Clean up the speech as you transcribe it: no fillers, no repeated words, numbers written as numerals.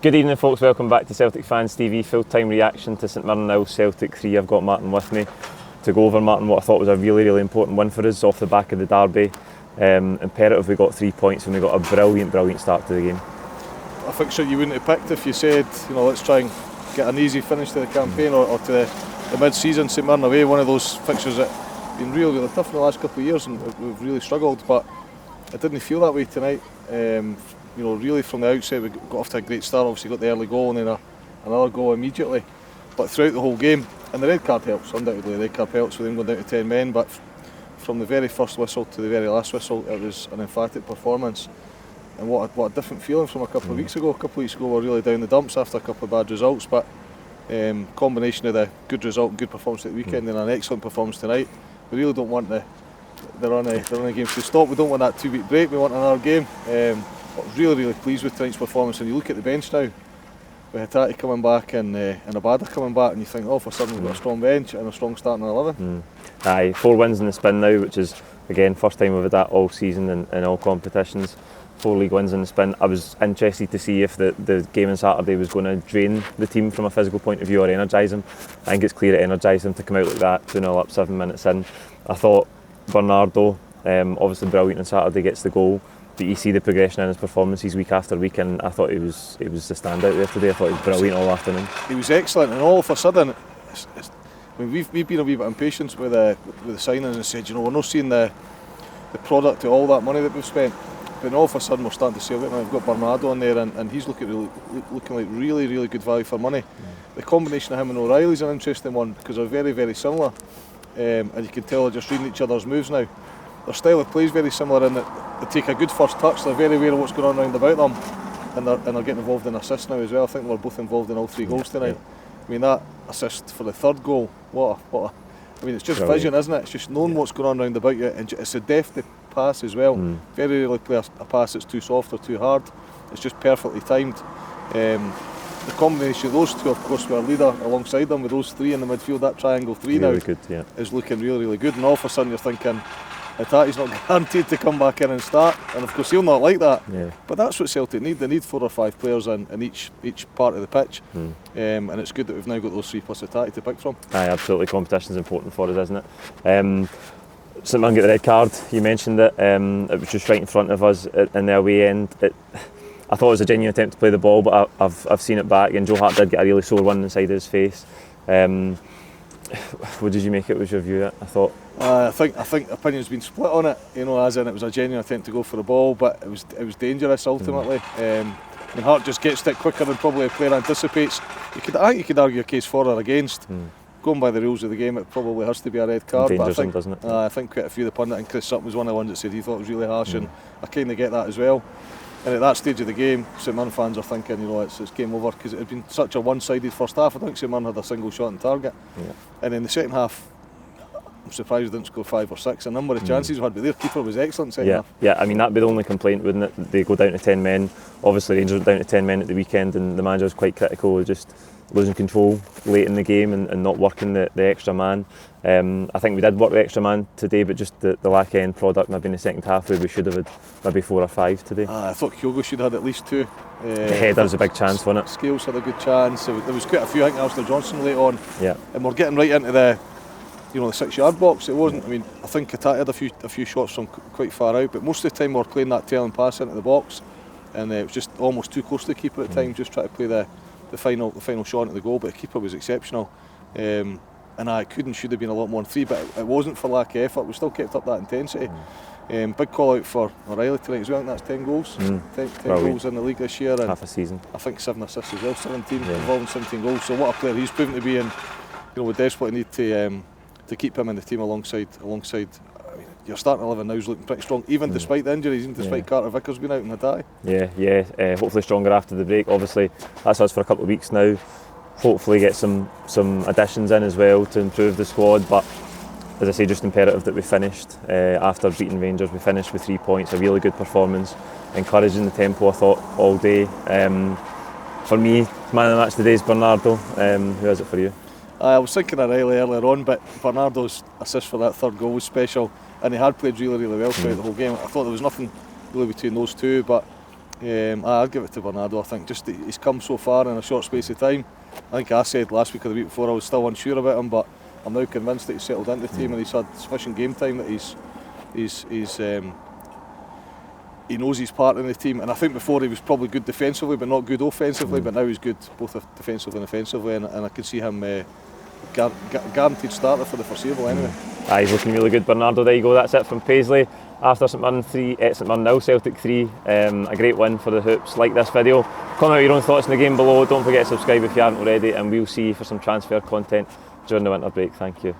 Good evening folks, welcome back to Celtic Fans TV, full-time reaction to St Mirren 0, Celtic 3. I've got Martin with me to go over, Martin, what I thought was a really important win for us off the back of the derby. Imperative we got 3 points and we got a brilliant start to the game. I think so you wouldn't have picked if you said, let's try and get an easy finish to the campaign or to the mid-season. St Mirren away, one of those fixtures that have been really tough in the last couple of years and we've really struggled, but it didn't feel that way tonight. Really from the outset we got off to a great start. Obviously got the early goal and then another goal immediately, but throughout the whole game, and the red card helps, undoubtedly the red card helps with them going down to 10 men, but from the very first whistle to the very last whistle it was an emphatic performance. And what a different feeling from a couple of weeks ago. A couple of weeks ago we were really down the dumps after a couple of bad results, but combination of the good result and good performance at the weekend and an excellent performance tonight. We really don't want the running games to stop. We don't want that 2-week break, we want another game. I was really pleased with tonight's performance, and you look at the bench now with EMPHATIC coming back and Maeda coming back and you think, oh, for sudden we've got a strong bench and a strong starting 11. Aye, 4 wins in the spin now, which is again first time we've had that all season in all competitions. 4 league wins in the spin. I was interested to see if the game on Saturday was going to drain the team from a physical point of view or energise them. I think it's clear it energised them to come out like that, 2-0 up 7 minutes in. I thought Bernardo, obviously brilliant on Saturday, gets the goal. But you see the progression in his performances week after week, and I thought he was the standout there today. I thought he was brilliant all afternoon. He was excellent, and all of a sudden, we've been a wee bit impatient with the signings and said, we're not seeing the product of all that money that we've spent. But all of a sudden we're starting to see it now. We've got Bernardo on there, and he's looking like really good value for money. The combination of him and O'Reilly's an interesting one because they're very similar, and you can tell they're just reading each other's moves now. Their style of play is very similar in that they take a good first touch, they're very aware of what's going on round about them, and they're getting involved in assists now as well. I think they were both involved in all 3 goals tonight. I mean, that assist for the 3rd goal, it's just vision, isn't it? It's just knowing what's going on round about you, and it's a deft pass as well. Very rarely play a pass that's too soft or too hard. It's just perfectly timed. The combination of those two, of course, with our leader alongside them, with those 3 in the midfield, that triangle 3 now is looking really good. And all of a sudden you're thinking, Hattati's not guaranteed to come back in and start, and of course he'll not like that. But that's what Celtic need. They need 4 or 5 players in each part of the pitch, and it's good that we've now got those 3 plus Hattati to pick from. Aye, absolutely. Competition's important for us, isn't it? St Mirren get the red card. You mentioned it. It was just right in front of us in the away end. I thought it was a genuine attempt to play the ball, but I've seen it back, and Joe Hart did get a really sore one inside his face. What did you make it? Was your view? I thought. I think opinion's been split on it. As in it was a genuine attempt to go for the ball, but it was dangerous ultimately. Hart just gets it quicker than probably a player anticipates. I think you could argue a case for or against. Going by the rules of the game, it probably has to be a red card. Dangerous, doesn't it? I think quite a few of the pundits, and Chris Sutton was one of the ones that said he thought it was really harsh, and I kind of get that as well. And at that stage of the game, St Mirren fans are thinking, it's game over, because it had been such a one-sided first half. I don't think St Mirren had a single shot on target. And in the second half, I'm surprised we didn't score 5 or 6. A number of chances we had, but their keeper was excellent second half. Yeah, I mean that'd be the only complaint, wouldn't it? They go down to 10 men. Obviously Rangers were down to 10 men at the weekend, and the manager was quite critical of just losing control late in the game and not working the extra man. I think we did work the extra man today, but just the lack of end product maybe in the second half where we should have had maybe 4 or 5 today. I thought Kyogo should have had at least 2. The header was a big chance, wasn't it? Scales had a good chance. There was quite a few. I think Alistair Johnson late on. And we're getting right into the 6-yard box. It wasn't. I mean, I think Hattati had a few shots from quite far out, but most of the time we were playing that tailing pass into the box, and it was just almost too close to the keeper at times. Just trying to play the final shot into the goal, but the keeper was exceptional. And it should have been a lot more than 3, but it wasn't for lack of effort. We still kept up that intensity. Big call out for O'Reilly tonight as well. I think that's 10 goals. 10 goals in the league this year. And half a season. I think 7 assists as well. 17 involving 17 goals. So what a player he's proven to be, and we desperately need to keep him in the team alongside. I mean, your starting 11 now is looking pretty strong, even despite the injuries, even despite Carter Vickers being out in Hattati. Hopefully stronger after the break. Obviously that's us for a couple of weeks now. Hopefully get some additions in as well to improve the squad, but as I say, just imperative that we finished after beating Rangers. We finished with 3 points, a really good performance, encouraging the tempo I thought all day. For me, man of the match today is Bernardo. Who is it for you? I was thinking of Riley earlier on, but Bernardo's assist for that 3rd goal was special, and he had played really well throughout the whole game. I thought there was nothing really between those two, but I'd give it to Bernardo. I think just that he's come so far in a short space of time. I think I said last week or the week before I was still unsure about him, but I'm now convinced that he's settled into the team and he's had sufficient game time that he knows his part in the team. And I think before he was probably good defensively but not good offensively, but now he's good both defensively and offensively, and I can see him guaranteed starter for the foreseeable anyway. He's looking really good. Bernardo, there you go, that's it from Paisley. After St Mirren 3, St Mirren 0, Celtic 3, a great win for the Hoops. Like this video, comment out your own thoughts in the game below, don't forget to subscribe if you haven't already, and we'll see you for some transfer content during the winter break. Thank you.